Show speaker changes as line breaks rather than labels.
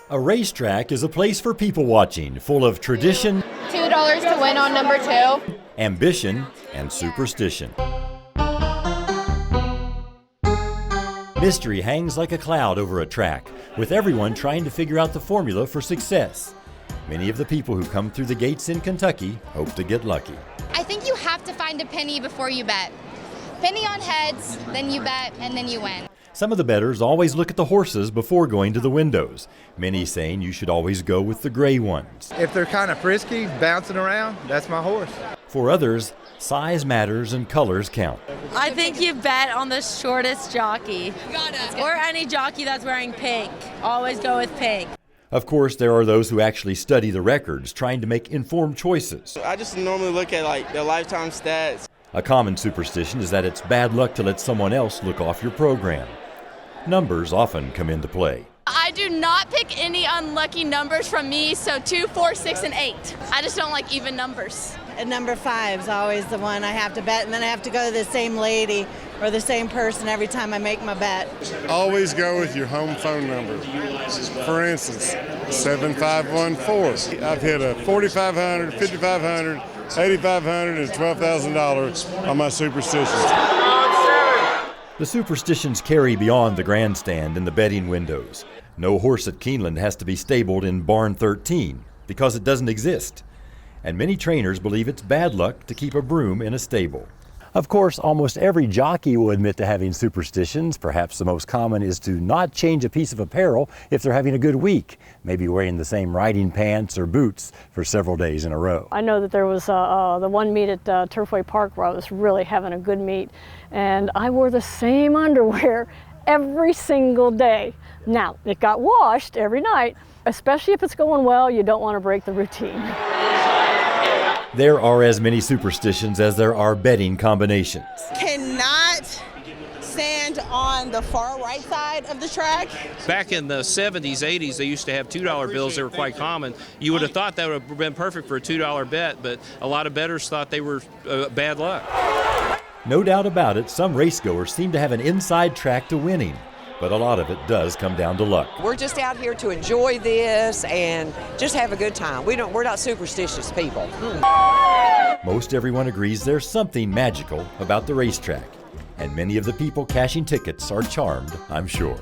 A racetrack is a place for people watching, full of tradition,
$2 to win on number 2.
ambition, and superstition. Mystery hangs like a cloud over a track, with everyone trying to figure out the formula for success. Many of the people who come through the gates in Kentucky hope to get lucky.
I think you have to find a penny before you bet. Penny on heads, then you bet, and then you win.
Some of the bettors always look at the horses before going to the windows, many saying you should always go with the gray ones.
If they're kind of frisky, bouncing around, that's my horse.
For others, size matters and colors count.
I think you bet on the shortest jockey. Or any jockey that's wearing pink. Always go with pink.
Of course, there are those who actually study the records, trying to make informed choices.
I just normally look at the lifetime stats.
A common superstition is that it's bad luck to let someone else look off your program. Numbers often come into play.
I do not pick any unlucky numbers from me, so 2, 4, 6, and 8. I just don't like even numbers.
And number 5 is always the one I have to bet, and then I have to go to the same lady or the same person every time I make my bet.
Always go with your home phone number. For instance, 7514. I've hit a $4,500, $5,500, $8,500, and $12,000 on my superstitions.
The superstitions carry beyond the grandstand and the betting windows. No horse at Keeneland has to be stabled in barn 13 because it doesn't exist. And many trainers believe it's bad luck to keep a broom in a stable. Of course, almost every jockey will admit to having superstitions. Perhaps the most common is to not change a piece of apparel if they're having a good week, maybe wearing the same riding pants or boots for several days in a row.
I know that there was the one meet at Turfway Park where I was really having a good meet, and I wore the same underwear every single day. Now, it got washed every night, especially if it's going well. You don't want to break the routine.
There are as many superstitions as there are betting combinations.
Cannot stand on the far right side of the track.
Back in the 70s, 80s, they used to have $2 bills that were quite common. You would have thought that would have been perfect for a $2 bet, but a lot of bettors thought they were bad luck.
No doubt about it, some racegoers seem to have an inside track to winning. But a lot of it does come down to luck.
We're just out here to enjoy this and just have a good time. We're not superstitious people.
Most everyone agrees there's something magical about the racetrack. And many of the people cashing tickets are charmed, I'm sure.